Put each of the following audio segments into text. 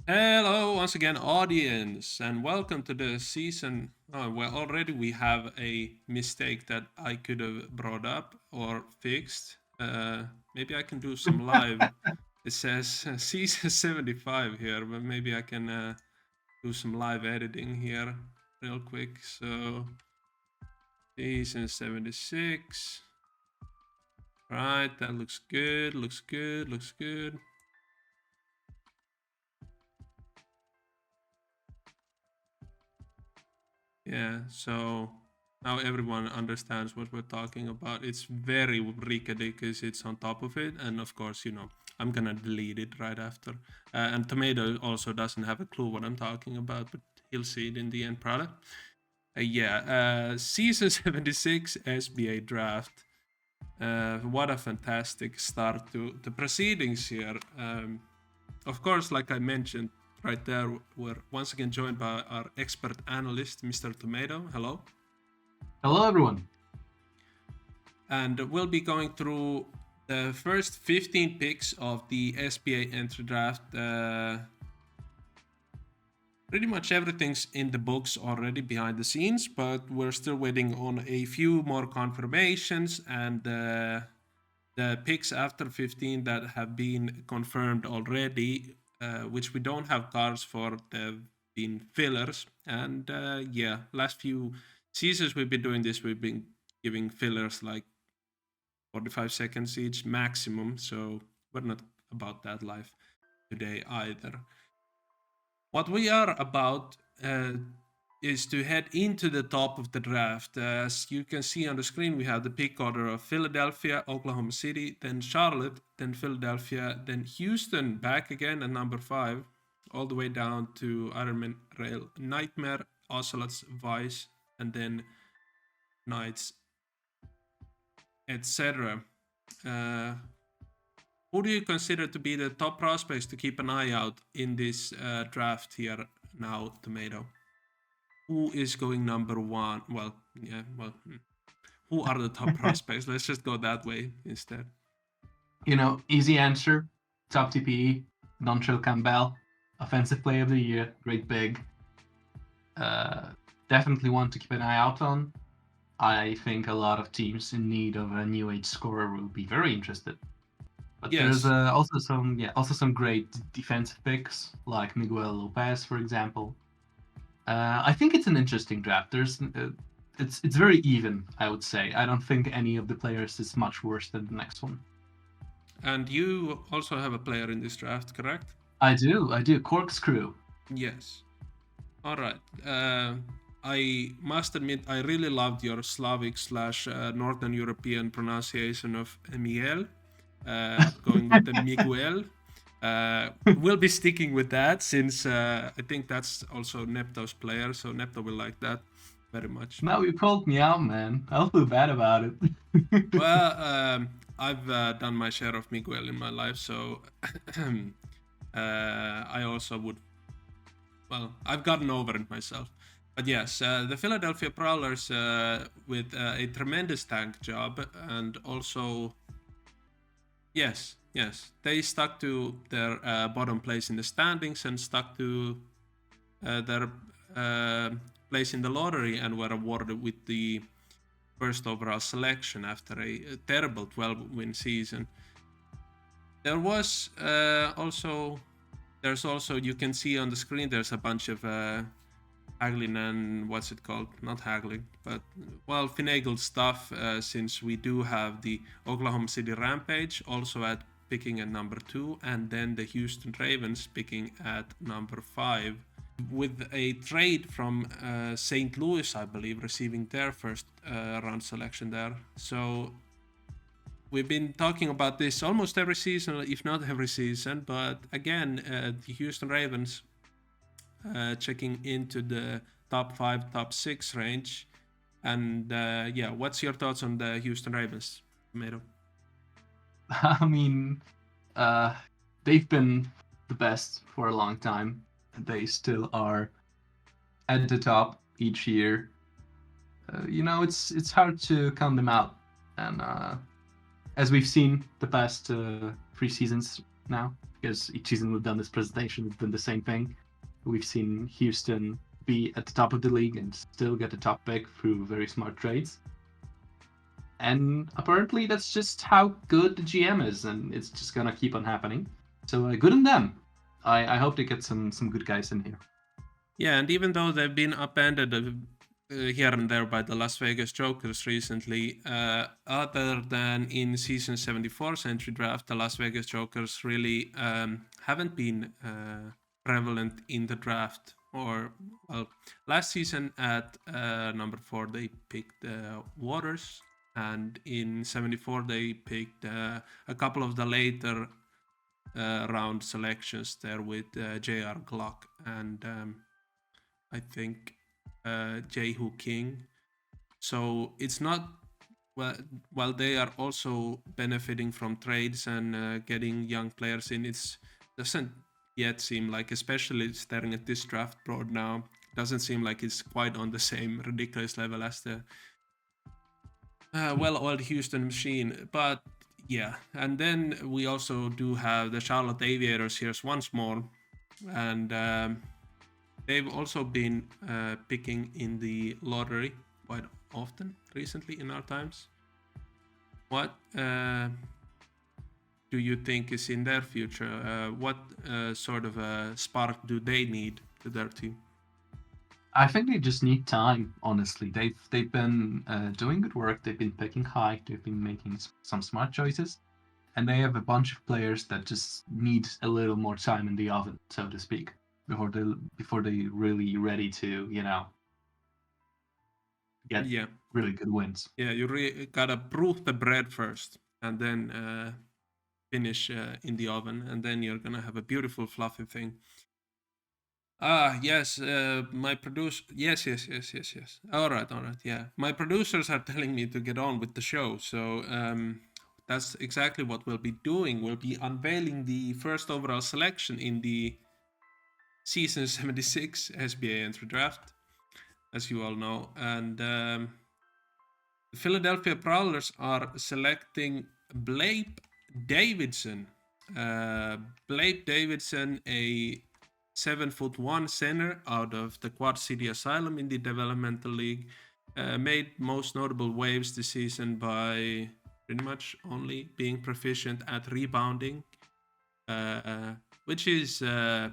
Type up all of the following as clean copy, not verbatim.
Hello, once again, audience, and welcome to the season. Oh, well, already we have a mistake that I could have brought up or fixed. Maybe I can do some live. It says season 75 here, but maybe I can do some live editing here real quick. So, season 76. Right, that looks good, looks good, looks good. Yeah, so now everyone understands what we're talking about. It's very because it's on top of it, and of course, I'm gonna delete it right after. And Tomato also doesn't have a clue what I'm talking about, but he'll see it in the end product. Season 76 SBA draft. What a fantastic start to the proceedings here. Of course, like I mentioned right there, we're once again joined by our expert analyst, Mr. Tomato. Hello. Hello, everyone. And we'll be going through the first 15 picks of the SBA entry draft. Pretty much everything's in the books already behind the scenes, but we're still waiting on a few more confirmations and the picks after 15 that have been confirmed already, which we don't have cards for, they've been fillers. And last few seasons we've been doing this, we've been giving fillers like 45 seconds each maximum, so we're not about that life today either. What we are about is to head into the top of the draft. As you can see on the screen, we have the pick order of Philadelphia, Oklahoma City, then Charlotte, then Philadelphia, then Houston back again at number 5, all the way down to Ironman Rail Nightmare, Ocelots, Vice, and then Knights, etc. Who do you consider to be the top prospects to keep an eye out in this draft here now, Tomato? Who is going number 1? Who are the top prospects? Let's just go that way instead. Easy answer. Top TPE, Dontrell Campbell, Offensive Player of the Year, great big. Definitely one to keep an eye out on. I think a lot of teams in need of a new age scorer will be very interested. But Yes. there's also some great defensive picks like Miguel Lopez, for example. I think it's an interesting draft. It's very even, I would say. I don't think any of the players is much worse than the next one. And you also have a player in this draft, correct? I do. Corkscrew. Yes. All right. I must admit, I really loved your Slavic / Northern European pronunciation of Miguel. Going with the Miguel. We'll be sticking with that since I think that's also Nepto's player, so Nepto will like that very much. Now you called me out, man. I'll feel bad about it. Well, I've done my share of Miguel in my life, so I also would. Well, I've gotten over it myself. But yes, the Philadelphia Prowlers with a tremendous tank job, and also, yes, they stuck to their bottom place in the standings and stuck to their place in the lottery and were awarded with the first overall selection after a terrible 12-win season. There was there's also, you can see on the screen, there's a bunch of haggling and what's it called? Not haggling, but finagled stuff, since we do have the Oklahoma City Rampage also at picking at number 2, and then the Houston Ravens picking at number 5, with a trade from St. Louis, I believe, receiving their first round selection there. So we've been talking about this almost every season, if not every season. But again, the Houston Ravens checking into the top 5, top 6 range. And what's your thoughts on the Houston Ravens, Tomato? I mean, they've been the best for a long time. They still are at the top each year. It's hard to count them out, and as we've seen the past 3 seasons now, because each season we've done this presentation, it's been the same thing. We've seen Houston be at the top of the league and still get the top pick through very smart trades. And apparently that's just how good the GM is, and it's just gonna keep on happening. So good on them. I hope they get some good guys in here. Yeah, and even though they've been upended here and there by the Las Vegas Jokers recently, other than in season 74's entry draft, the Las Vegas Jokers really haven't been prevalent in the draft. Or, well, last season at number 4, they picked Waters, and in 74 they picked a couple of the later round selections there with J.R. Glock and I think Jehu King. So it's not, well, while they are also benefiting from trades and getting young players in, it doesn't yet seem like, especially staring at this draft board now, doesn't seem like it's quite on the same ridiculous level as the well-oiled Houston machine. But yeah, and then we also do have the Charlotte Aviators here once more, and they've also been picking in the lottery quite often recently in our times. What do you think is in their future? What sort of a spark do they need to their team? I think they just need time. Honestly, they've been doing good work. They've been picking high. They've been making some smart choices, and they have a bunch of players that just need a little more time in the oven, so to speak, before they really ready to get Yeah, really good wins. yeah, you gotta prove the bread first, and then finish in the oven, and then you're gonna have a beautiful fluffy thing. Yes, my producer. Yes. All right. Yeah, my producers are telling me to get on with the show, so that's exactly what we'll be doing. We'll be unveiling the first overall selection in the season 76 SBA entry draft, as you all know, and the Philadelphia Prowlers are selecting Blake Davidson. Blake Davidson, a 7'1" center out of the Quad City Asylum in the Developmental League, made most notable waves this season by pretty much only being proficient at rebounding, which is a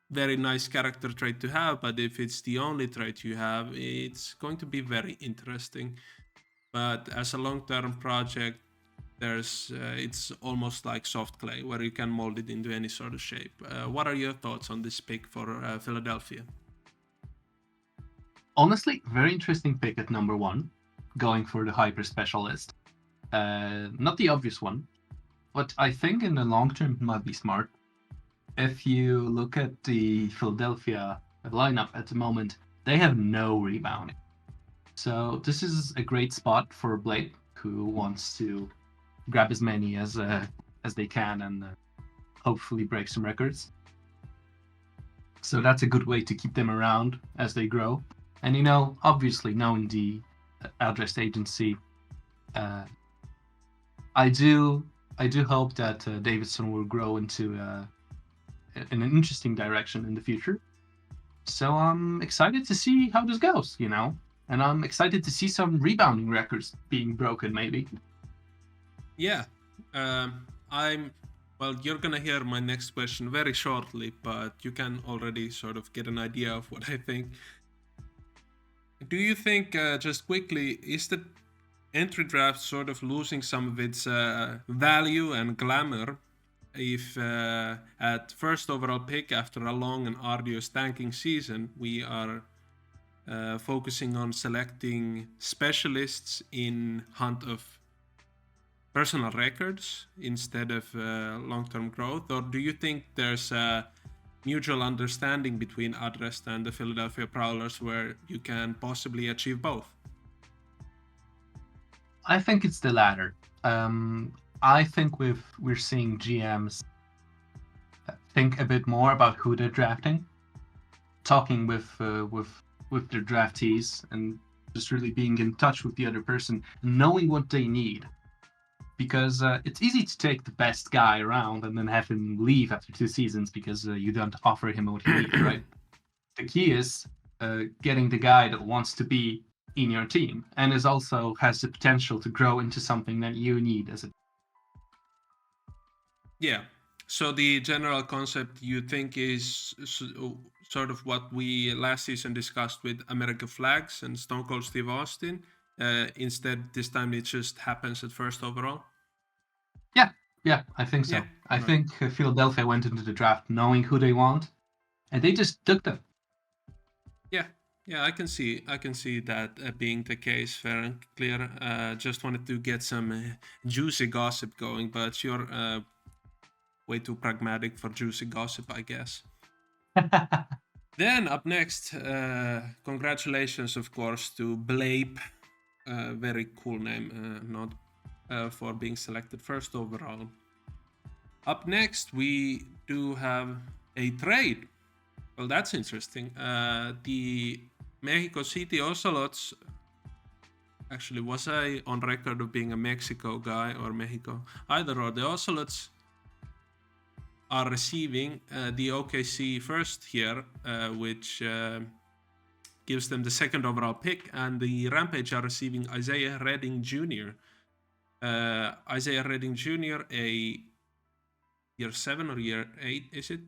very nice character trait to have, but if it's the only trait you have, it's going to be very interesting. But as a long-term project, it's almost like soft clay where you can mold it into any sort of shape. What are your thoughts on this pick for Philadelphia? Honestly, very interesting pick at number 1, going for the hyper specialist. Not the obvious one, but I think in the long term it might be smart. If you look at the Philadelphia lineup at the moment, they have no rebounding. So this is a great spot for Blake, who wants to grab as many as they can and hopefully break some records. So that's a good way to keep them around as they grow. And obviously knowing the address agency, I do hope that Davidson will grow into in an interesting direction in the future. So I'm excited to see how this goes, and I'm excited to see some rebounding records being broken, maybe. Yeah, well, you're gonna hear my next question very shortly, but you can already sort of get an idea of what I think. Do you think, just quickly, is the entry draft sort of losing some of its value and glamour if at first overall pick after a long and arduous tanking season we are focusing on selecting specialists in hunt of personal records instead of long-term growth? Or do you think there's a mutual understanding between Adrest and the Philadelphia Prowlers where you can possibly achieve both? I think it's the latter. I think we're seeing GMs think a bit more about who they're drafting, talking with their draftees, and just really being in touch with the other person, knowing what they need. because it's easy to take the best guy around and then have him leave after 2 seasons because you don't offer him what he needs, right? The key is getting the guy that wants to be in your team and is also has the potential to grow into something that you need as a. Yeah. So the general concept you think is sort of what we last season discussed with American Flags and Stone Cold Steve Austin. Instead, this time it just happens at first overall. Yeah, I think Yeah. so. I Right. think Philadelphia went into the draft knowing who they want, and they just took them. Yeah. Yeah, I can see that being the case, fair and clear. Just wanted to get some juicy gossip going, but you're way too pragmatic for juicy gossip, I guess. Then up next, congratulations, of course, to Blape. Very cool name, not for being selected first overall. Up next, we do have a trade. Well, that's interesting. The Mexico City Ocelots. Actually, was I on record of being a Mexico guy or Mexico? Either or. The Ocelots are receiving the OKC first here, which gives them the second overall pick, and the Rampage are receiving Isaiah Redding Jr. Isaiah Redding Jr., a year 7 or year 8, is it?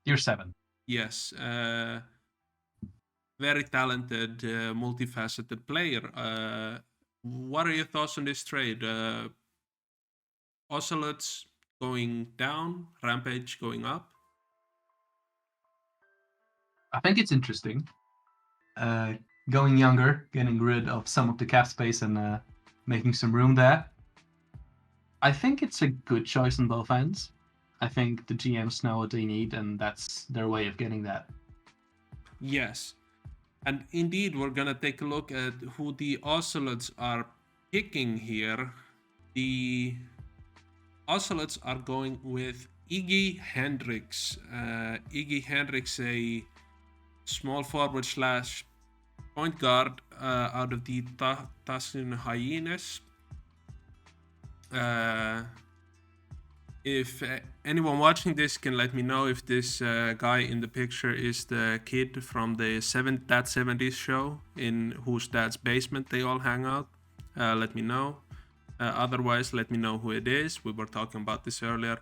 Year 7. Yes. Very talented, multifaceted player. What are your thoughts on this trade? Ocelots going down, Rampage going up? I think it's interesting. Uh, Going younger, getting rid of some of the cap space and making some room there. I think it's a good choice on both ends. I think the GMs know what they need, and that's their way of getting that. Yes. And indeed, we're going to take a look at who the Ocelots are picking here. The Ocelots are going with Iggy Hendricks. Iggy Hendricks, a small forward slash point guard out of the Tassin Hyenas. If anyone watching this can let me know if this guy in the picture is the kid from the That 70s show in whose dad's basement they all hang out, let me know. Otherwise, let me know who it is. We were talking about this earlier.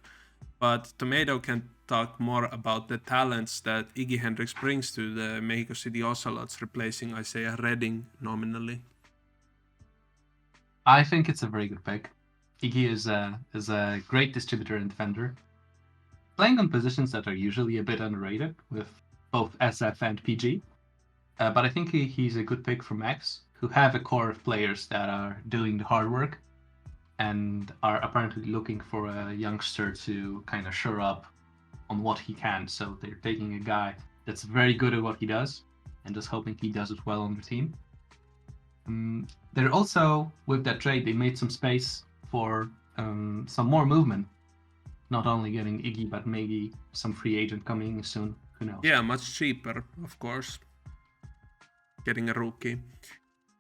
But Tomato can talk more about the talents that Iggy Hendricks brings to the Mexico City Ocelots, replacing Isaiah Redding nominally. I think it's a very good pick. Iggy is a great distributor and defender, playing on positions that are usually a bit underrated with both SF and PG. But I think he's a good pick for Max, who have a core of players that are doing the hard work and are apparently looking for a youngster to kind of shore up on what he can. So they're taking a guy that's very good at what he does and just hoping he does it well on the team. They're also, with that trade, they made some space for some more movement. Not only getting Iggy, but maybe some free agent coming soon. Who knows? Yeah, much cheaper, of course. Getting a rookie.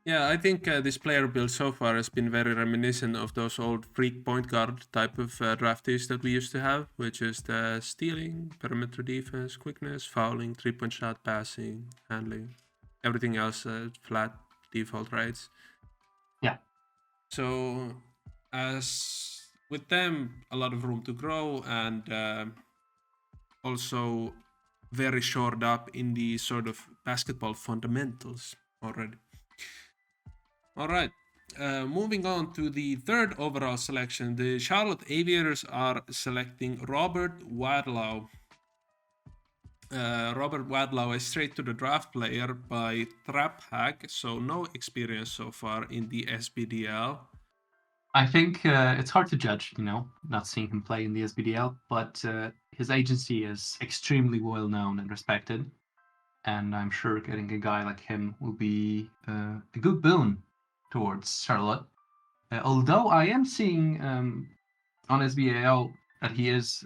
Yeah, I think this player build so far has been very reminiscent of those old freak point guard type of draftees that we used to have, which is the stealing, perimeter defense, quickness, fouling, 3-point shot, passing, handling, everything else flat default rights. Yeah. So, as with them, a lot of room to grow and also very shored up in the sort of basketball fundamentals already. All right. Moving on to the third overall selection, the Charlotte Aviators are selecting Robert Wadlow. Robert Wadlow, a straight to the draft player by Trap Hack, so no experience so far in the SBDL. I think it's hard to judge, not seeing him play in the SBDL, but his agency is extremely well known and respected. And I'm sure getting a guy like him will be a good boon towards Charlotte. Although I am seeing on SBAL that he is,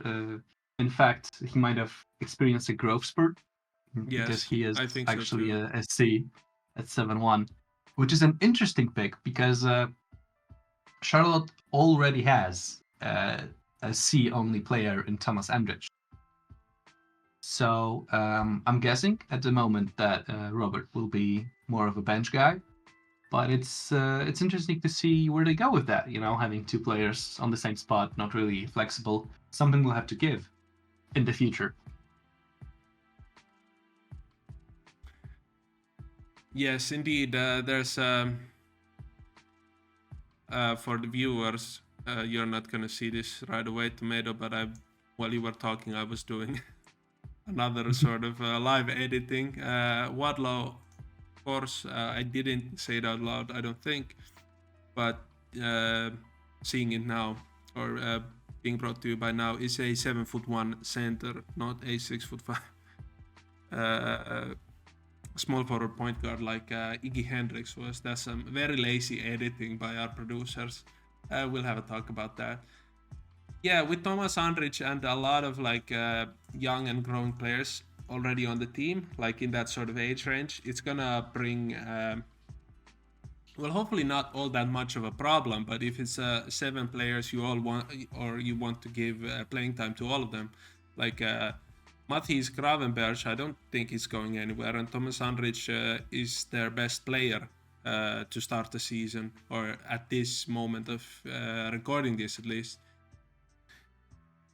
in fact, he might have experienced a growth spurt because Yes, he is I think so actually too. a C at 7-1, which is an interesting pick because Charlotte already has a C-only player in Thomas Andrich. So I'm guessing at the moment that Robert will be more of a bench guy. But it's interesting to see where they go with that. You know, having two players on the same spot, not really flexible. Something we'll have to give in the future. Yes, indeed. There's for the viewers, you're not gonna see this right away, Tomato. But while you were talking, I was doing another sort of live editing. Wadlow, of course, I didn't say it out loud, I don't think, but seeing it now, or being brought to you by now, is a 7'1" center, not a 6'5" small forward point guard like Iggy Hendricks was. That's some very lazy editing by our producers. We'll have a talk about that. Yeah, with Thomas Andrich and a lot of like young and growing players already on the team, like in that sort of age range, it's gonna bring well, hopefully not all that much of a problem. But if it's 7 players you all want, or you want to give playing time to all of them, like Matthijs Gravenberch, I don't think he's going anywhere, and Thomas Andrich is their best player to start the season, or at this moment of recording this at least.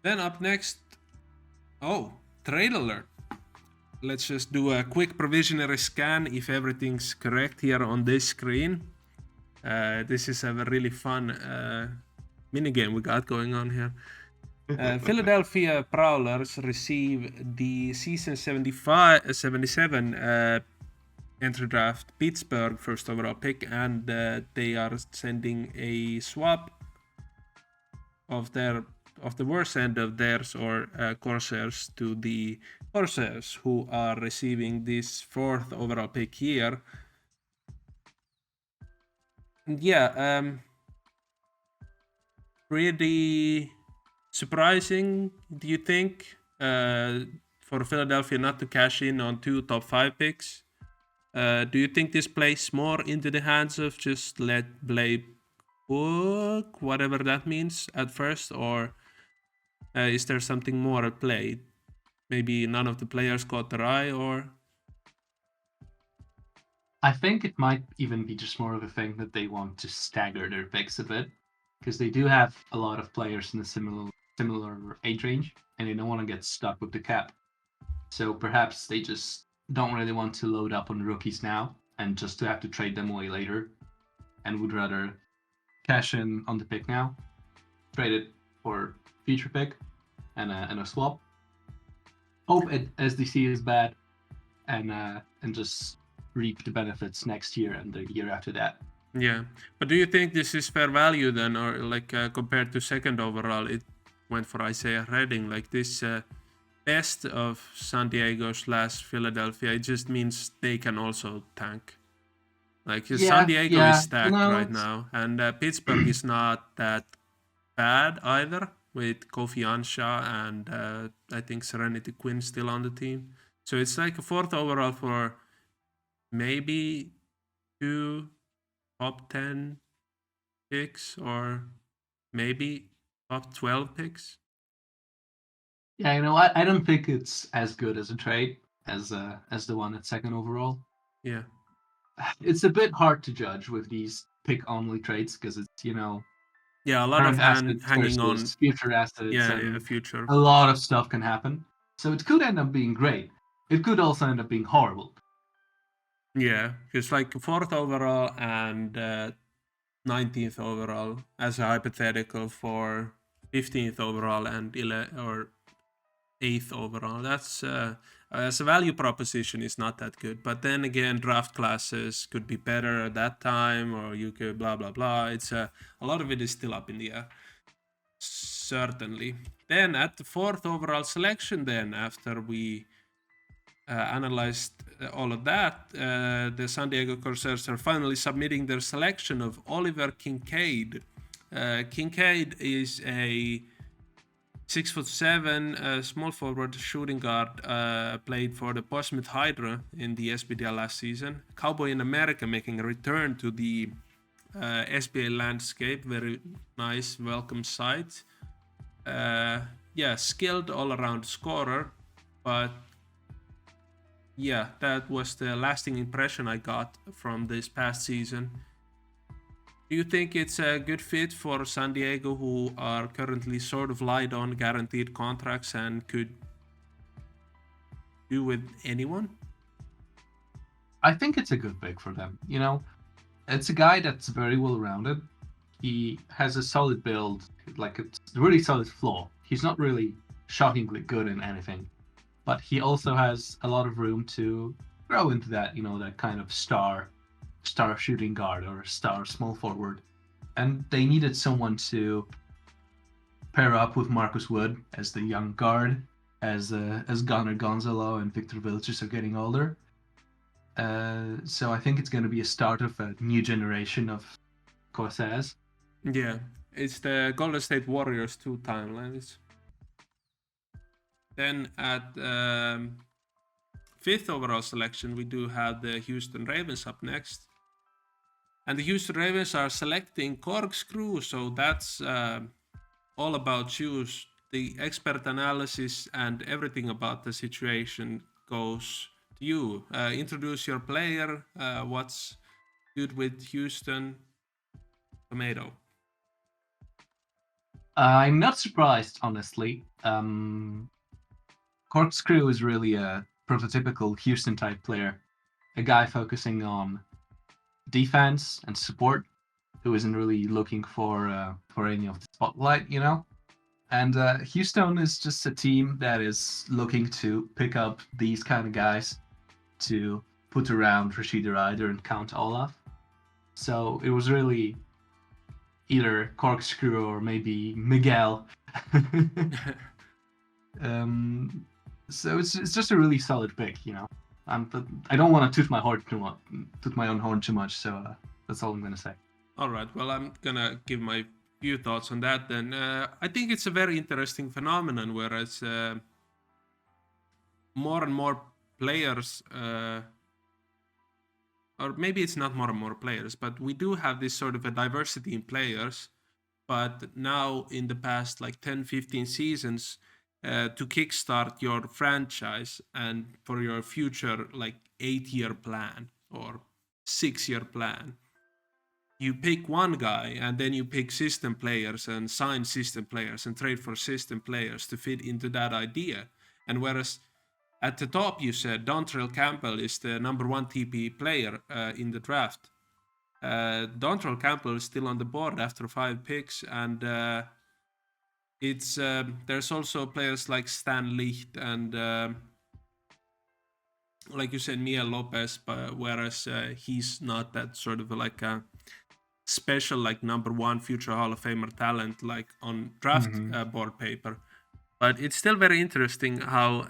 Then up next, trade alert. Let's just do a quick provisionary scan if everything's correct here on this screen. This is a really fun minigame we got going on here. Philadelphia Prowlers receive the season 77 entry draft Pittsburgh first overall pick, and they are sending a swap of the worst end of theirs, or Corsairs, to the Corsairs, who are receiving this 4th overall pick here. Yeah, pretty surprising, do you think, for Philadelphia not to cash in on 2 top 5 picks? Do you think this plays more into the hands of just let Blake cook, whatever that means at first, or is there something more at play? Maybe none of the players caught their eye, or? I think it might even be just more of a thing that they want to stagger their picks a bit, because they do have a lot of players in a similar age range, and they don't want to get stuck with the cap. So perhaps they just don't really want to load up on rookies now, and just to have to trade them away later, and would rather cash in on the pick now, trade it for future pick, and a swap. Hope SDC is bad, and just reap the benefits next year and the year after that. Yeah, but do you think this is fair value then, or like compared to 2nd overall, it went for Isaiah Redding, like this best of San Diego / Philadelphia? It just means they can also tank. Like San Diego is stacked right now, and Pittsburgh is not that bad either, with Kofi Ansha and I think Serenity Quinn still on the team. So it's like a 4th overall for maybe 2 top 10 picks, or maybe top 12 picks. Yeah, you know what? I don't think it's as good as a trade as the one at 2nd overall. Yeah, it's a bit hard to judge with these pick only trades, because it's, you know, yeah, a lot of hanging on future assets. Yeah, future. A lot of stuff can happen. So it could end up being great. It could also end up being horrible. Yeah, it's like 4th overall and 19th overall as a hypothetical for 15th overall and 8th overall. That's as a value proposition is not that good. But then again, draft classes could be better at that time, or you could blah blah blah. It's a lot of it is still up in the air. Certainly. Then at the 4th overall selection, then after we analyzed all of that, the San Diego Corsairs are finally submitting their selection of Oliver Kincaid. Kincaid is a 6'7" small forward shooting guard, played for the Portsmouth Hydra in the SBA last season. Cowboy in America, making a return to the SBA landscape, very nice, welcome sight. Yeah, skilled all-around scorer, but yeah, that was the lasting impression I got from this past season. Do you think it's a good fit for San Diego, who are currently sort of light on guaranteed contracts and could do with anyone? I think it's a good pick for them. It's a guy that's very well rounded. He has a solid build, like it's a really solid floor. He's not really shockingly good in anything, but he also has a lot of room to grow into that, that kind of star shooting guard or star small forward. And they needed someone to pair up with Marcus Wood as the young guard, as Gunnar Gonzalo and Victor Vilches are getting older. So I think it's going to be a start of a new generation of Corsairs. Yeah, it's the Golden State Warriors 2 timelines. Then at 5th overall selection, we do have the Houston Ravens up next. And the Houston Ravens are selecting Corkscrew, so that's all about you. The expert analysis and everything about the situation goes to you. Introduce your player. What's good with Houston? Tomato. I'm not surprised, honestly. Corkscrew is really a prototypical Houston type player, a guy focusing on defense and support, who isn't really looking for any of the spotlight, And Houston is just a team that is looking to pick up these kind of guys to put around Rashid Ryder and Count Olaf. So it was really either Corkscrew or maybe Miguel. So it's just a really solid pick, I don't want to toot my own horn too much, so that's all I'm gonna say. All right, well, I'm gonna give my few thoughts on that then. I think it's a very interesting phenomenon, whereas more and more players, or maybe it's not more and more players, but we do have this sort of a diversity in players. But now in the past like 10, 15 seasons, to kickstart your franchise and for your future like 8-year plan or 6-year plan, you pick one guy and then you pick system players and sign system players and trade for system players to fit into that idea. And whereas at the top you said Dontrell Campbell is the number 1 TP player in the draft, Dontrell Campbell is still on the board after 5 picks, and it's there's also players like Stan Licht and like you said, Mia Lopez, but whereas he's not that sort of like a special like number 1 future Hall of Famer talent like on draft board paper. But it's still very interesting how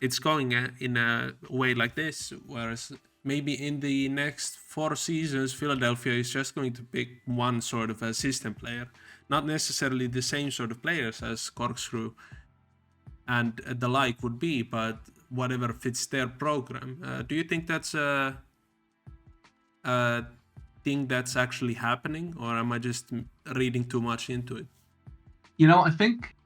it's going in a way like this, whereas maybe in the next 4 seasons, Philadelphia is just going to pick one sort of a system player, not necessarily the same sort of players as Corkscrew and the like would be, but whatever fits their program. Do you think that's a thing that's actually happening, or am I just reading too much into it? I think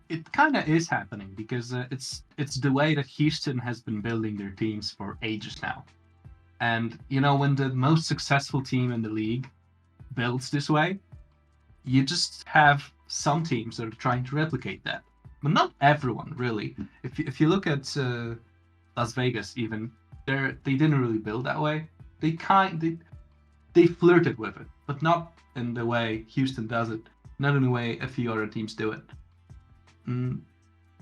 it kind of is happening because it's the way that Houston has been building their teams for ages now. And, when the most successful team in the league builds this way, you just have some teams that are trying to replicate that. But not everyone, really. If you look at Las Vegas, even, they didn't really build that way. They flirted with it, but not in the way Houston does it. Not in the way a few other teams do it.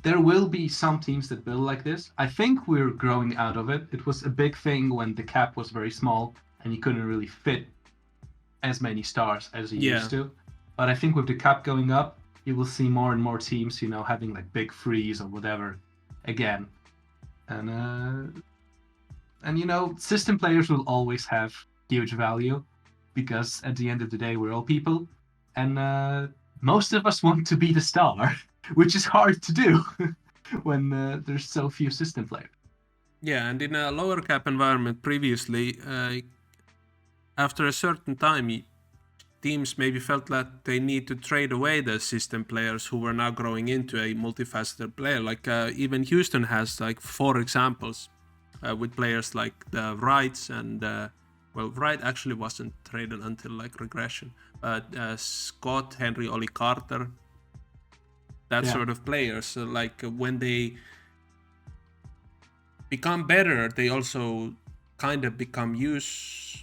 There will be some teams that build like this. I think we're growing out of it. It was a big thing when the cap was very small and you couldn't really fit as many stars as you used to. But I think with the cap going up, you will see more and more teams, having like big threes or whatever again. And system players will always have huge value because at the end of the day, we're all people. And most of us want to be the star, which is hard to do when there's so few system players. Yeah, and in a lower cap environment previously, after a certain time, teams maybe felt that they need to trade away the system players who were now growing into a multifaceted player. Like even Houston has like 4 examples with players like the Wrights and well, Wright actually wasn't traded until like regression, but Scott, Henry, Ollie Carter, that sort of players. So like when they become better, they also kind of become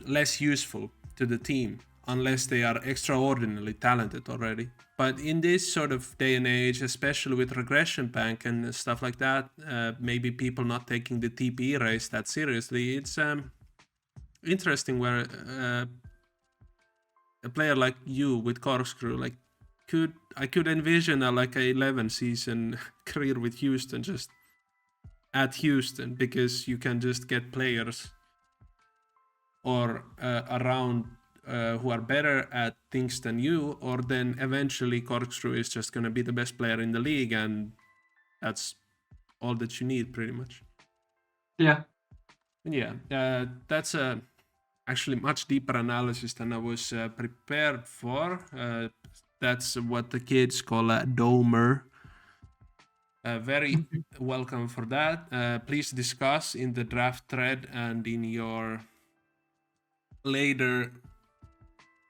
less useful to the team unless they are extraordinarily talented already. But in this sort of day and age, especially with regression bank and stuff like that, maybe people not taking the TPE race that seriously, it's interesting where a player like you with Corkscrew, like I could envision like a 11 season career with Houston, just at Houston, because you can just get players or around who are better at things than you, or then eventually Corkscrew is just going to be the best player in the league, and that's all that you need pretty much. Yeah. That's actually much deeper analysis than I was prepared for. That's what the kids call a domer. Very welcome for that. Please discuss in the draft thread and in your later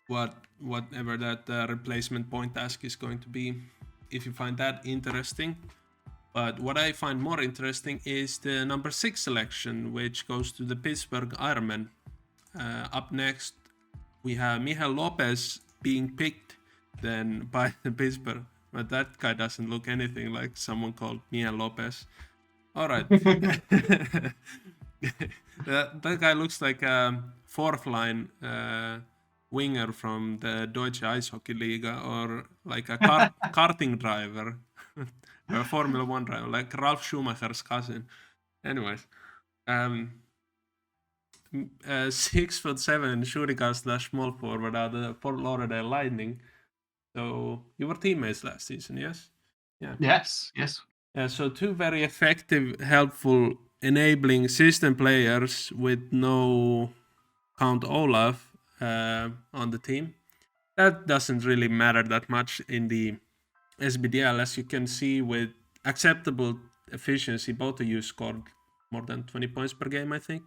whatever that replacement point task is going to be, if you find that interesting. But what I find more interesting is the number 6 selection, which goes to the Pittsburgh Ironmen. Up next, we have Miguel Lopez being picked then by the Pittsburgh, but that guy doesn't look anything like someone called Miguel Lopez. All right. that guy looks like a 4th line winger from the Deutsche Eishockey Liga, or like a karting driver, or a Formula 1 driver, like Ralf Schumacher's cousin. Anyways, 6'7" shooting guard / small forward out of the Fort Lauderdale Lightning. So you were teammates last season, yes? Yeah. Yes. Yeah, so 2 very effective, helpful, enabling system players with no Count Olaf on the team. That doesn't really matter that much in the SBDL, as you can see with acceptable efficiency. Both of you scored more than 20 points per game, I think.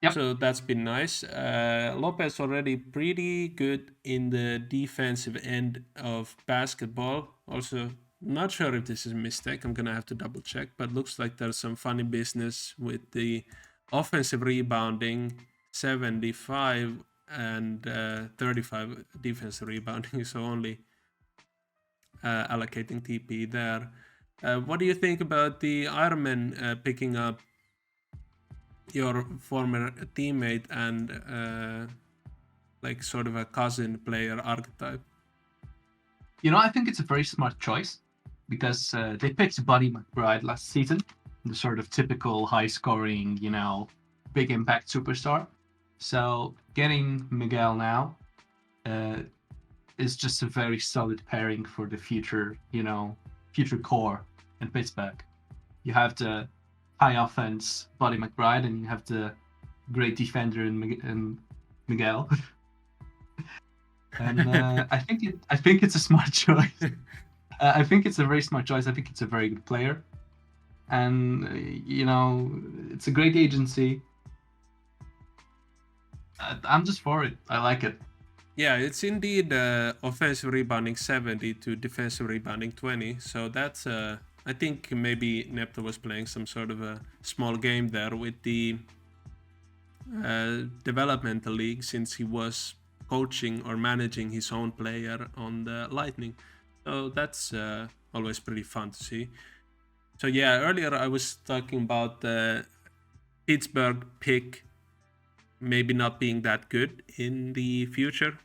Yep. So that's been nice. Lopez already pretty good in the defensive end of basketball. Also, not sure if this is a mistake. I'm going to have to double check, but looks like there's some funny business with the offensive rebounding, 75 and 35 defensive rebounding, so only allocating TP there. What do you think about the Ironmen picking up your former teammate and like sort of a cousin player archetype? I think it's a very smart choice, because they picked Buddy McBride last season, the sort of typical high-scoring, big impact superstar. So getting Miguel now is just a very solid pairing for the future core in Pittsburgh. You have the high offense Buddy McBride, and you have the great defender in Miguel. And I think it's a smart choice. I think it's a very smart choice. I think it's a very good player, and it's a great agency. I'm just for it. I like it. Yeah, it's indeed offensive rebounding 70 to defensive rebounding 20. So that's I think maybe Nepta was playing some sort of a small game there with the developmental league, since he was coaching or managing his own player on the Lightning. So that's always pretty fun to see. So yeah, earlier I was talking about the Pittsburgh pick maybe not being that good in the future.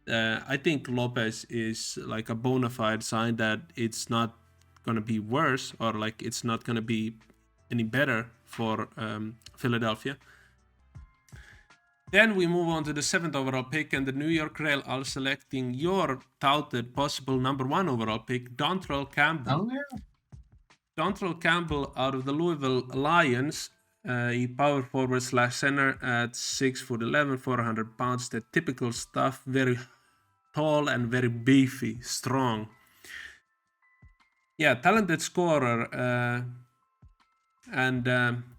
I think Lopez is like a bona fide sign that it's not going to be worse, or like it's not going to be any better for Philadelphia. Then we move on to the 7th overall pick, and the New York Rail are selecting your touted possible number 1 overall pick, Dontrell Campbell. Oh, yeah. Dontrell Campbell out of the Louisville Lions. A power forward slash center at 6'11", 400 pounds. The typical stuff. Very tall and very beefy, strong. Yeah, talented scorer. And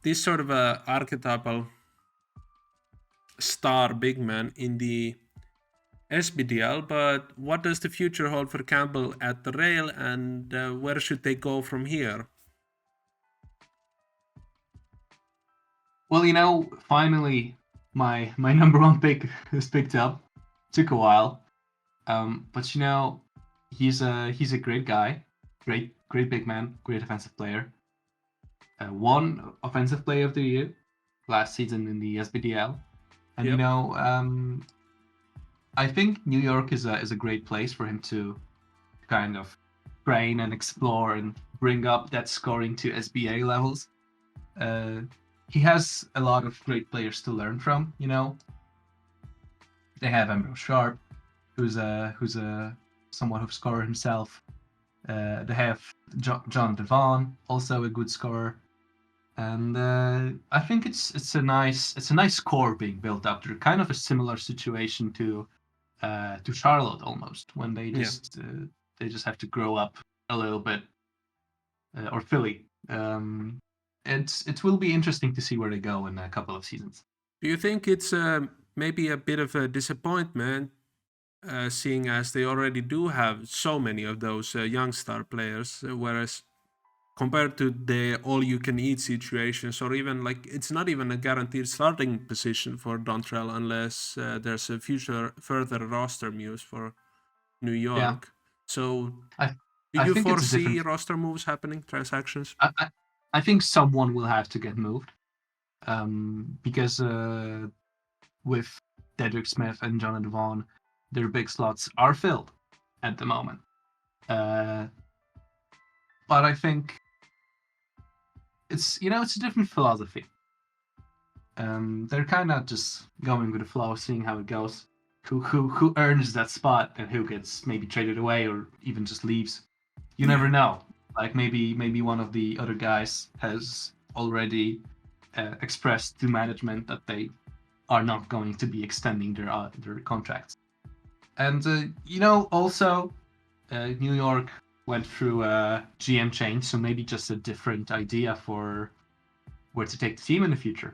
this sort of a archetypal star big man in the SBDL, but what does the future hold for Campbell at the rail, and where should they go from here? Well, finally, my number one pick is picked up. Took a while, but he's a great guy, great big man, great offensive player. Won offensive player of the year last season in the SBDL, and Yep. I think New York is a great place for him to kind of train and explore and bring up that scoring to SBA levels. He has a lot of great players to learn from. They have Ambrose Sharp, who's a somewhat of a scorer himself. They have John Devon, also a good scorer, and I think it's a nice core being built up. They're kind of a similar situation to Charlotte almost, when they just have to grow up a little bit, or Philly. It will be interesting to see where they go in a couple of seasons. Do you think it's maybe a bit of a disappointment, seeing as they already do have so many of those young star players, whereas compared to the all-you-can-eat situations, or even like it's not even a guaranteed starting position for Dontrell unless there's a further roster moves for New Yeah, York. So, I do I you think it's a foresee different. roster moves happening, transactions? I think someone will have to get moved, because with Dedrick Smith and Jonathan Vaughn, their big slots are filled at the moment. Uh, but I think it's a different philosophy. They're kind of just going with the flow, seeing how it goes. Who earns that spot and who gets maybe traded away or even just leaves. You Yeah. never know. Like maybe one of the other guys has already expressed to management that they are not going to be extending their contracts. And also New York went through a GM change, so maybe just a different idea for where to take the team in the future.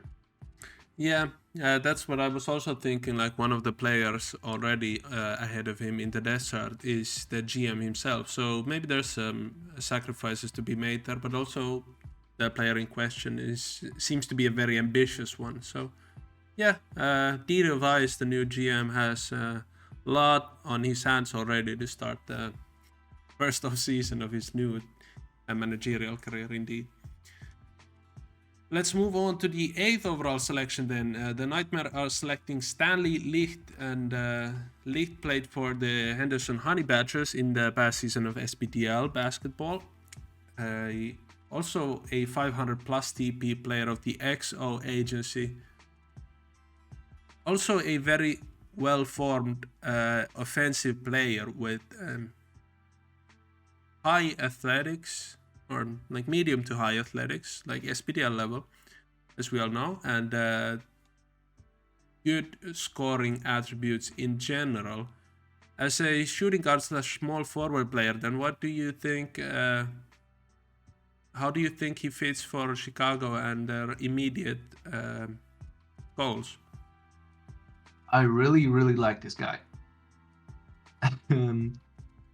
Yeah, that's what I was also thinking. Like one of the players already ahead of him in the death chart is the GM himself. So maybe there's some sacrifices to be made there, but also the player in question seems to be a very ambitious one. So yeah, Dito Weiss, the new GM, has a lot on his hands already to start the first off season of his new managerial career. Indeed. Let's move on to the 8th overall selection then. The Nightmare are selecting Stanley Licht, and Licht played for the Henderson Honey Badgers in the past season of SBDL basketball. Also a 500 plus TP player of the XO agency. Also a very well-formed offensive player with high athletics, or like medium to high athletics, like SPDL level, as we all know, and good scoring attributes in general. As a shooting guard slash small forward player, then what do you think? How do you think he fits for Chicago and their immediate goals? I really, really like this guy.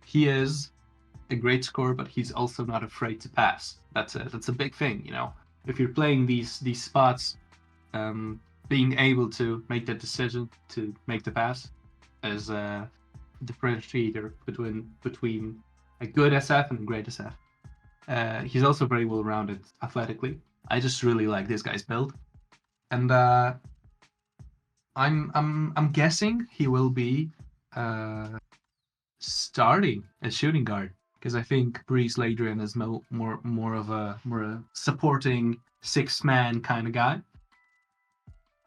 He is a great scorer, but he's also not afraid to pass. That's a big thing, If you're playing these spots, being able to make that decision to make the pass is a differentiator between a good SF and a great SF. He's also very well rounded athletically. I just really like this guy's build, and I'm guessing he will be starting as shooting guard, because I think Breeze Ladrian is more of a supporting 6-man kind of guy.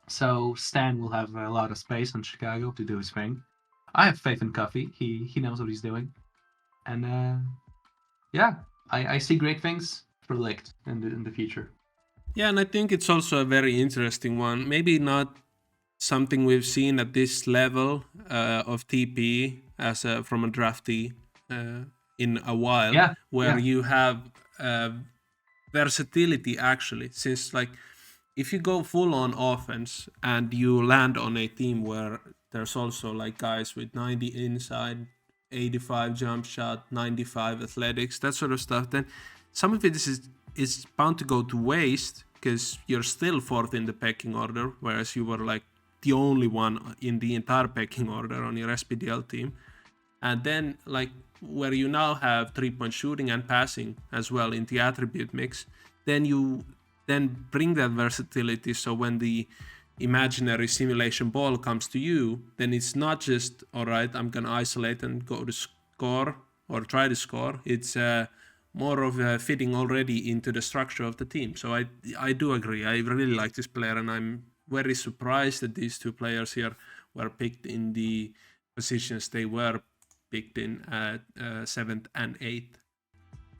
So Stan will have a lot of space in Chicago to do his thing. I have faith in Cuffy. He knows what he's doing, and yeah, I see great things for Licht in the future. Yeah, and I think it's also a very interesting one. Maybe not something we've seen at this level of TP as from a draftee in a while, Yeah, where yeah. you have versatility actually. Since like if you go full on offense and you land on a team where there's also like guys with 90 inside, 85 jump shot, 95 athletics, that sort of stuff, then some of it is bound to go to waste because you're still fourth in the pecking order, whereas you were like the only one in the entire pecking order on your SPDL team. And then like where you now have 3-point shooting and passing as well in the attribute mix, then you then bring that versatility. So when the imaginary simulation ball comes to you, then it's not just all right, I'm gonna isolate and go to score or try to score. It's more of fitting already into the structure of the team. So I do agree. I really like this player, and I'm very surprised that these two players here were picked in the positions they were picked in at 7th and 8th.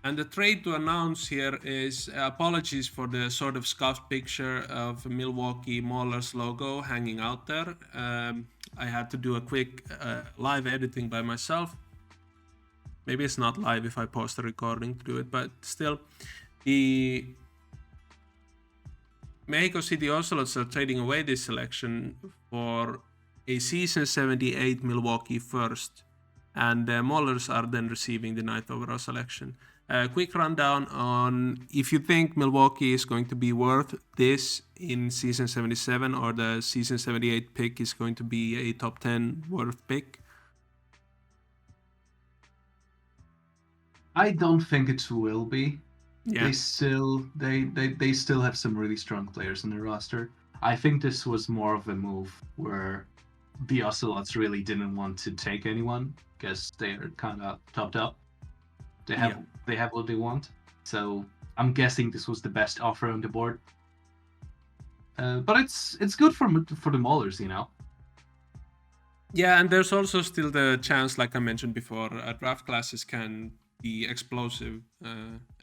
And the trade to announce here is apologies for the sort of scuffed picture of Milwaukee Maulers logo hanging out there. I had to do a quick live editing by myself. Maybe it's not live if I post a recording to do it, but still, the Mexico City Ocelots are trading away this selection for a season 78 Milwaukee first, and the Maulers are then receiving the 9th overall selection. Quick rundown on if you think Milwaukee is going to be worth this in season 77 or the season 78 pick is going to be a top 10 worth pick. I don't think it will be. Yeah, They still have some really strong players in their roster. I think this was more of a move where the Ocelots really didn't want to take anyone because they are kind of topped up. They have yeah. they have what they want. So I'm guessing this was the best offer on the board. But it's good for the Maulers, you know. Yeah, and there's also still the chance, like I mentioned before, draft classes can be explosive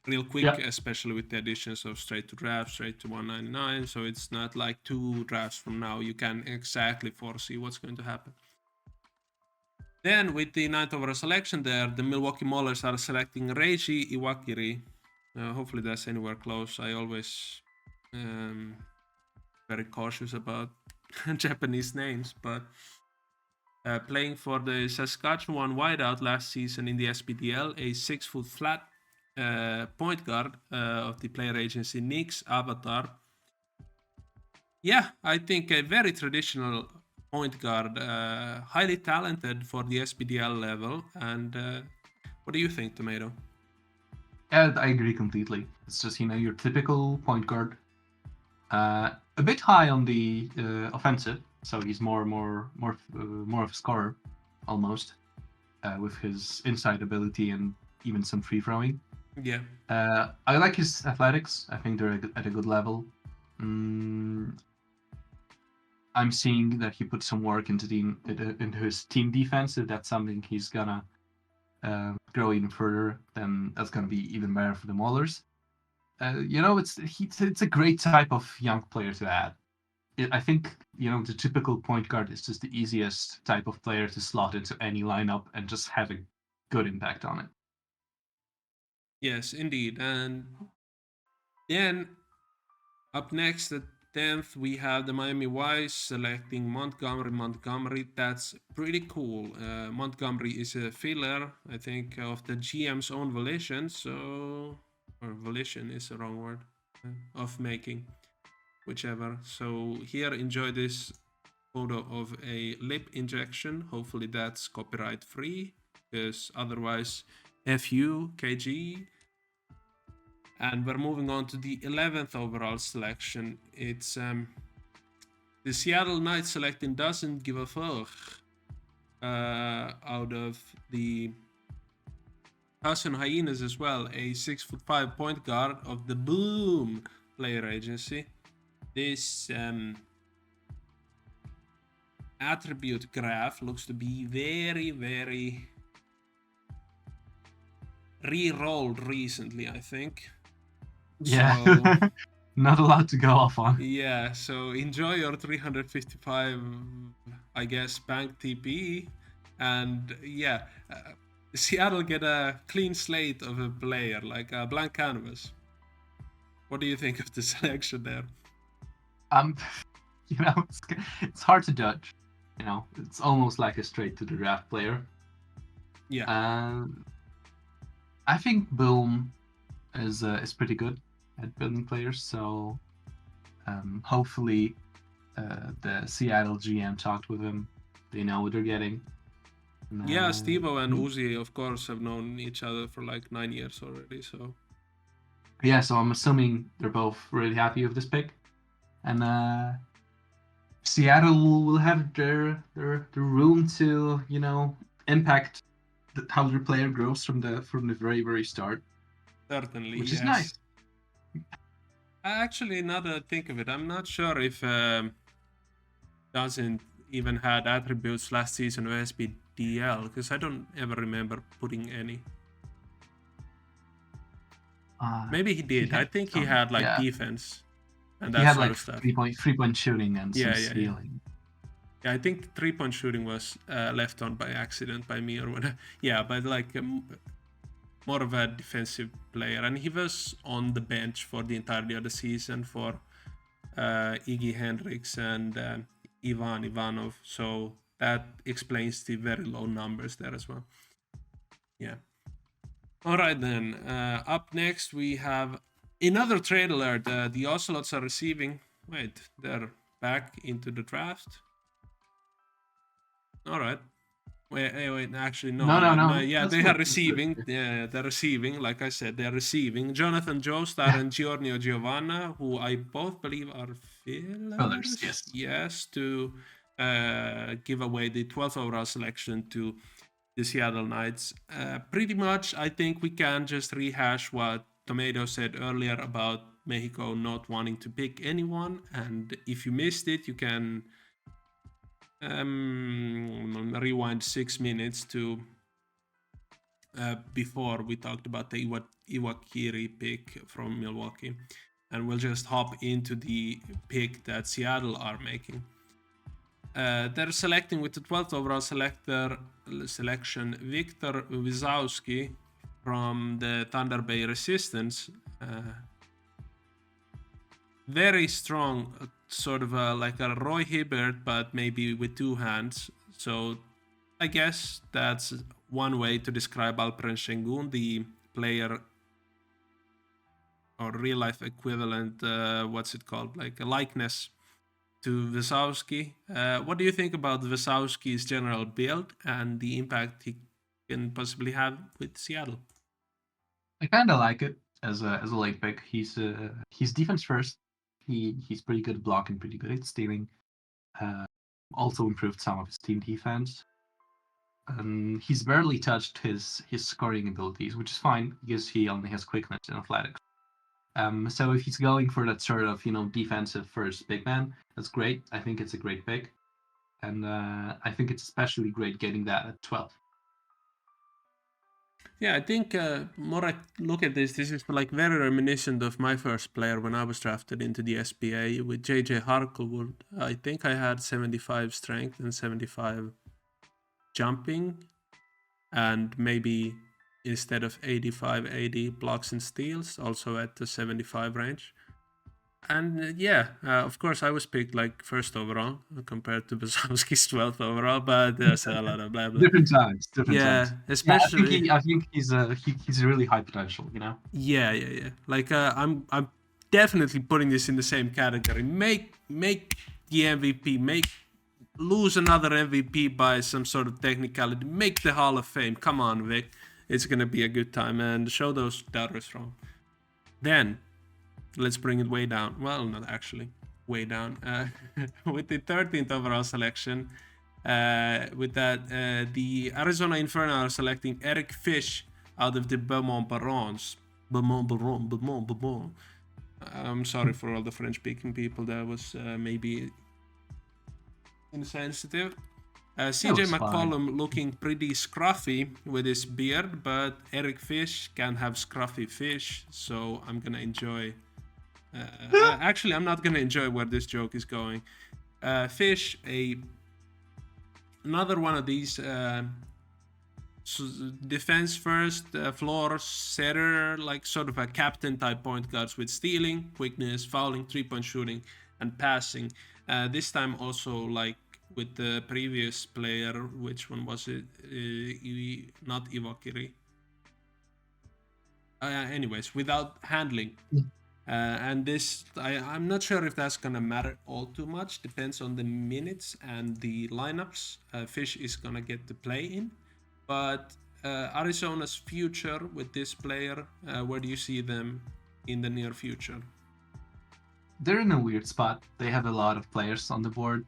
real quick, Yeah. especially with the additions of straight to draft, straight to 199. So it's not like 2 drafts from now you can exactly foresee what's going to happen. Then with the 9th overall selection there, the Milwaukee Maulers are selecting Reiji Iwakiri. Hopefully that's anywhere close. I always very cautious about Japanese names, but playing for the Saskatchewan Whiteout last season in the SPDL, a 6-foot flat point guard of the player agency Knicks Avatar. Yeah, I think a very traditional point guard, highly talented for the SPDL level. And what do you think, Tomato? Yeah, I agree completely. It's just your typical point guard, a bit high on the offensive, so he's more of a scorer, almost, with his inside ability and even some free throwing. Yeah. I like his athletics. I think they're at a good level. Mm, I'm seeing that he put some work into his team defense. If that's something he's gonna grow even further, then that's gonna be even better for the Maulers. It's a great type of young player to add. I think the typical point guard is just the easiest type of player to slot into any lineup and just have a good impact on it. Yes, indeed. And then up next at 10th, we have the Miami Vice selecting Montgomery. That's pretty cool. Montgomery is a filler, I think, of the GM's own volition. So, or volition is the wrong word, of making, whichever. So here, enjoy this photo of a lip injection. Hopefully that's copyright free, because otherwise, FU, KG. And we're moving on to the 11th overall selection. It's the Seattle Knights selecting doesn't give a fuck out of the Hudson Hyenas as well, a 6'5" point guard of the Boom player agency. This attribute graph looks to be very, very re-rolled recently, I think. Yeah, So Not allowed to go off on. Yeah, so enjoy your 355, I guess, bank TP, and yeah, Seattle get a clean slate of a player, like a blank canvas. What do you think of the selection there? Um, it's hard to judge. It's almost like a straight to the draft player. Yeah. I think Boom is pretty good at building players, so hopefully the Seattle GM talked with him. They know what they're getting. Yeah, Stevo and Uzi, of course, have known each other for like 9 years already. So yeah, so I'm assuming they're both really happy with this pick, and Seattle will have their room to impact how their player grows from the very start. Certainly, Which yes. is nice. Actually, now that I think of it, I'm not sure if doesn't even had attributes last season of SBDL, because I don't ever remember putting any. Maybe he did. I think he had like defense and that sort of stuff. 3-point shooting and some stealing. Yeah, I think 3-point shooting was left on by accident by me or whatever. Yeah, but like more of a defensive player, and he was on the bench for the entirety of the season for Iggy Hendricks and Ivan Ivanov, so that explains the very low numbers there as well. Yeah. All right then. Up next we have another trade alert. The Ocelots are receiving. Wait, they're back into the draft. All right. Wait, actually, no. No. Yeah, they are receiving. Yeah, they're receiving. Like I said, they're receiving Jonathan Joestar and Giorgio Giovanna, who I both believe are fillers. Yes, to give away the 12th overall selection to the Seattle Knights. Pretty much, I think we can just rehash what Tomato said earlier about Mexico not wanting to pick anyone. And if you missed it, you can rewind 6 minutes to before we talked about the Iwakiri pick from Milwaukee, and we'll just hop into the pick that Seattle are making. They're selecting with the 12th overall selection Victor Wisowski from the Thunder Bay Resistance. Very strong, sort of like a Roy Hibbert, but maybe with two hands. So I guess that's one way to describe Alperen Şengün, the player or real life equivalent, what's it called? Like a likeness to Wisowski. What do you think about Wisowski's general build and the impact he can possibly have with Seattle? I kind of like it as a late pick. He's defense first. He's pretty good at blocking, pretty good at stealing. Also improved some of his team defense. He's barely touched his scoring abilities, which is fine because he only has quickness and athletics. So if he's going for that sort of defensive first big man, that's great. I think it's a great pick, and I think it's especially great getting that at 12. Yeah, I think more I look at this is like very reminiscent of my first player when I was drafted into the SBA with JJ Harklewood. I think I had 75 strength and 75 jumping, and maybe instead of 85, 80 blocks and steals, also at the 75 range. And of course, I was picked like first overall compared to Wisowski's 12th overall, but there's a lot of blah blah. Different times. Especially. Yeah, I think he's really high potential. Yeah. Like I'm definitely putting this in the same category. Make the MVP. Lose another MVP by some sort of technicality. Make the Hall of Fame. Come on, Vic. It's gonna be a good time, and show those doubters wrong. Then. Let's bring it way down. Well, not actually, way down. With the 13th overall selection, with that, the Arizona Inferno are selecting Eric Fish out of the Beaumont Barons. Beaumont. I'm sorry for all the French-speaking people. That was maybe insensitive. CJ McCollum looking pretty scruffy with his beard, but Eric Fish can have scruffy fish, so I'm gonna enjoy Actually, I'm not gonna enjoy where this joke is going. Fish, another one of these defense first, floor setter, like sort of a captain type point guards with stealing, quickness, fouling, 3-point shooting, and passing. This time also like with the previous player, which one was it? Not Iwakiri. Anyways, without handling. And this, I'm not sure if that's gonna matter all too much. Depends on the minutes and the lineups Fish is gonna get to play in. But Arizona's future with this player, where do you see them in the near future? They're in a weird spot. They have a lot of players on the board.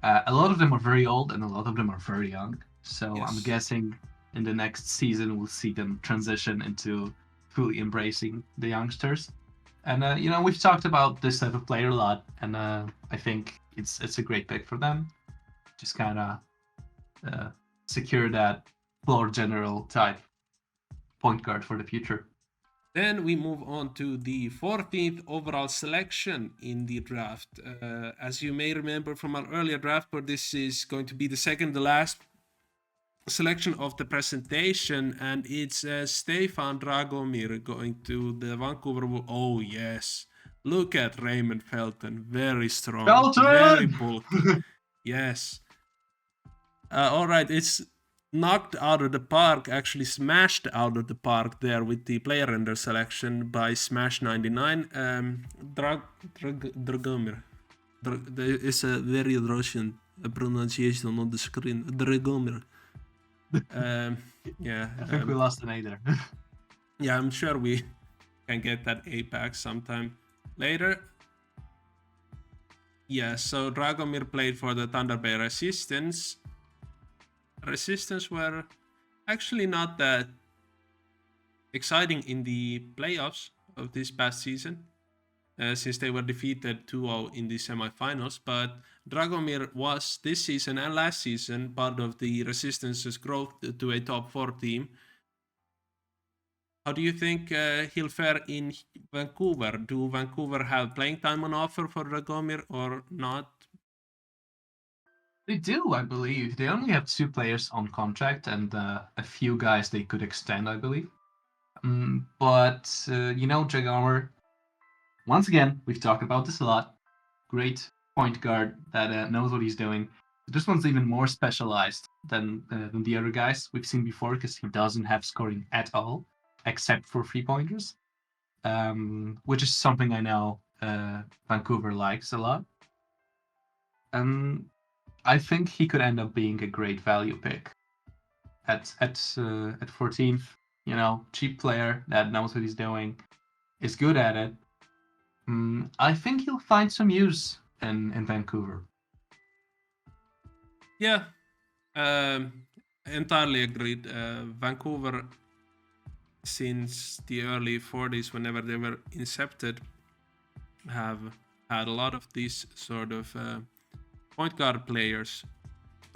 A lot of them are very old, and a lot of them are very young. So I'm Yes. guessing in the next season we'll see them transition into fully embracing the youngsters. And we've talked about this type of player a lot, and I think it's a great pick for them. Just kind of secure that floor general type point guard for the future. Then we move on to the 14th overall selection in the draft. As you may remember from our earlier draft, but this is going to be the second to last selection of the presentation, and it's Stefan Dragomir going to the Vancouver. Oh yes, look at Raymond Felton, very strong, very Felton! bulky. Yes. All right, it's knocked out of the park, actually smashed out of the park there with the player render selection by Smash 99. Dragomir. There is a very Russian pronunciation on the screen. Dragomir. Yeah. I think we lost an A there. Yeah, I'm sure we can get that Apex sometime later. Yeah, so Dragomir played for the Thunder Bay Resistance. Resistance were actually not that exciting in the playoffs of this past season, since they were defeated 2-0 in the semifinals. But Dragomir was this season and last season part of the Resistance's growth to a top 4 team. How do you think he'll fare in Vancouver? Do Vancouver have playing time on offer for Dragomir or not? They do, I believe. They only have 2 players on contract and a few guys they could extend, I believe. But Dragomir, once again, we've talked about this a lot. Great point guard that knows what he's doing. This one's even more specialized than the other guys we've seen before because he doesn't have scoring at all, except for 3-pointers, which is something I know Vancouver likes a lot. I think he could end up being a great value pick at 14th. Cheap player that knows what he's doing, is good at it. I think he'll find some use in Vancouver. Yeah, entirely agreed. Vancouver, since the early 40s, whenever they were incepted, have had a lot of these sort of point guard players.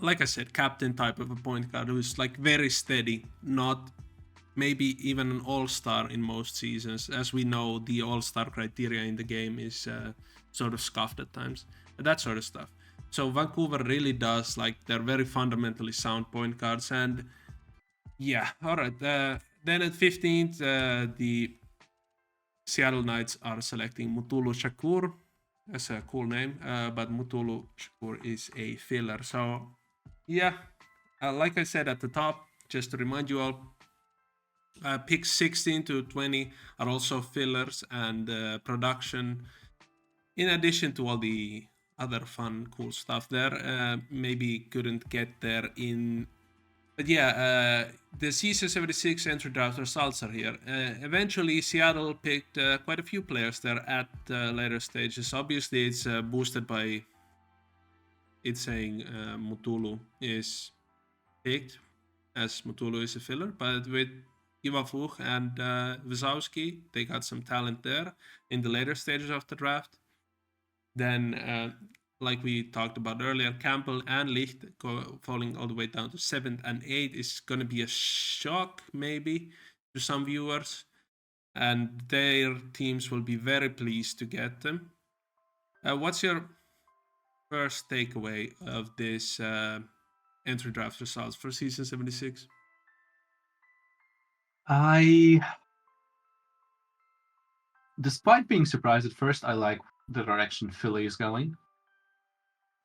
Like I said, captain type of a point guard who's like very steady, not maybe even an all-star in most seasons. As we know, the all-star criteria in the game is sort of scuffed at times, that sort of stuff. So Vancouver really does, like, they're very fundamentally sound point guards. And yeah, all right. Then at 15th, the Seattle Knights are selecting Mutulu Shakur. That's a cool name, but Mutulu Shakur is a filler. So yeah, like I said at the top, just to remind you all, picks 16 to 20 are also fillers and production. In addition to all the other fun, cool stuff there, maybe couldn't get there in. But yeah, the Season 76 entry draft results are here. Eventually, Seattle picked quite a few players there at later stages. Obviously, it's boosted by it saying Mutulu is picked, as Mutulu is a filler. But with Iwafuch and Wazowski, they got some talent there in the later stages of the draft. Then, like we talked about earlier, Campbell and Licht falling all the way down to 7th and 8th is going to be a shock, maybe, to some viewers. and their teams will be very pleased to get them. What's your first takeaway of this entry draft results for season 76? Despite being surprised at first, I like the direction Philly is going.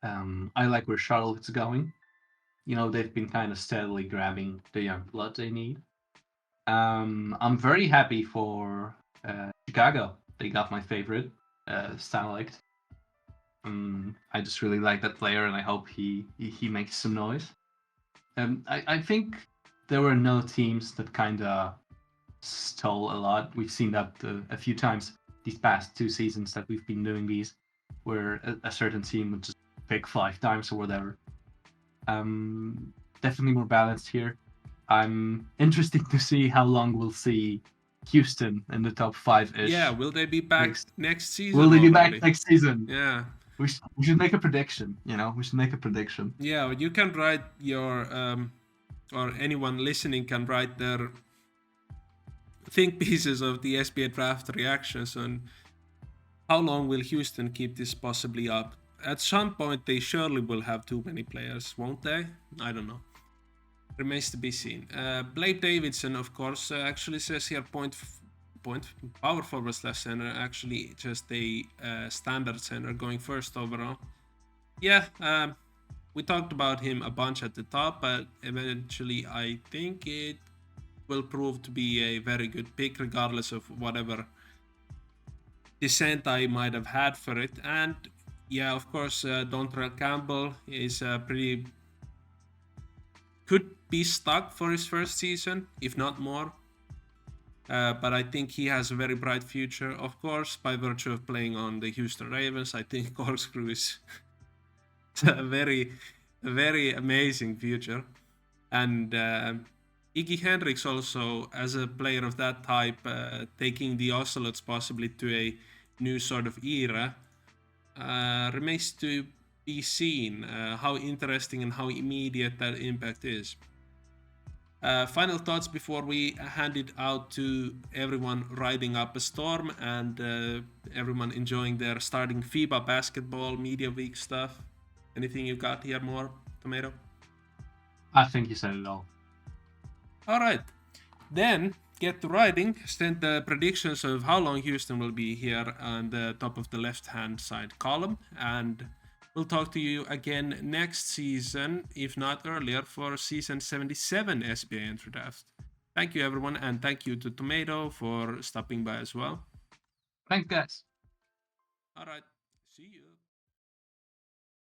I like where Charlotte's going. They've been kind of steadily grabbing the young blood they need. I'm very happy for Chicago. They got my favorite, Stanley. I just really like that player, and I hope he makes some noise. I think there were no teams that kind of stole a lot. We've seen that a few times these past 2 seasons that we've been doing these, where a certain team would just pick 5 times or whatever. Definitely more balanced here. I'm interested to see how long we'll see Houston in the top 5-ish. Yeah, will they be back next season? Will they be already? back next season? Yeah. We should make a prediction. We should make a prediction. Yeah, you can write your or anyone listening can write their think pieces of the SBA draft reactions on how long will Houston keep this possibly up. At some point, they surely will have too many players, won't they? I don't know. Remains to be seen. Blake Davidson, of course, actually says here point power forward / center, actually just a standard center going first overall. Yeah, we talked about him a bunch at the top, but eventually I think it will prove to be a very good pick regardless of whatever descent I might have had for it. And yeah, of course, Dontrell Campbell is could be stuck for his first season, if not more. But I think he has a very bright future. Of course, by virtue of playing on the Houston Ravens, I think Corkscrew is a very, very amazing future. And Iggy Hendricks also, as a player of that type, taking the Ocelots possibly to a new sort of era, remains to be seen how interesting and how immediate that impact is. Final thoughts before we hand it out to everyone riding up a storm and everyone enjoying their starting FIBA basketball media week stuff. Anything you got here more, Tomato? I think you said it all. All right. Then get to riding. Send the predictions of how long Houston will be here on the top of the left-hand side column. And we'll talk to you again next season, if not earlier, for season 77 SBA Entry Draft. Thank you, everyone, and thank you to Tomato for stopping by as well. Thanks, guys. All right. See you.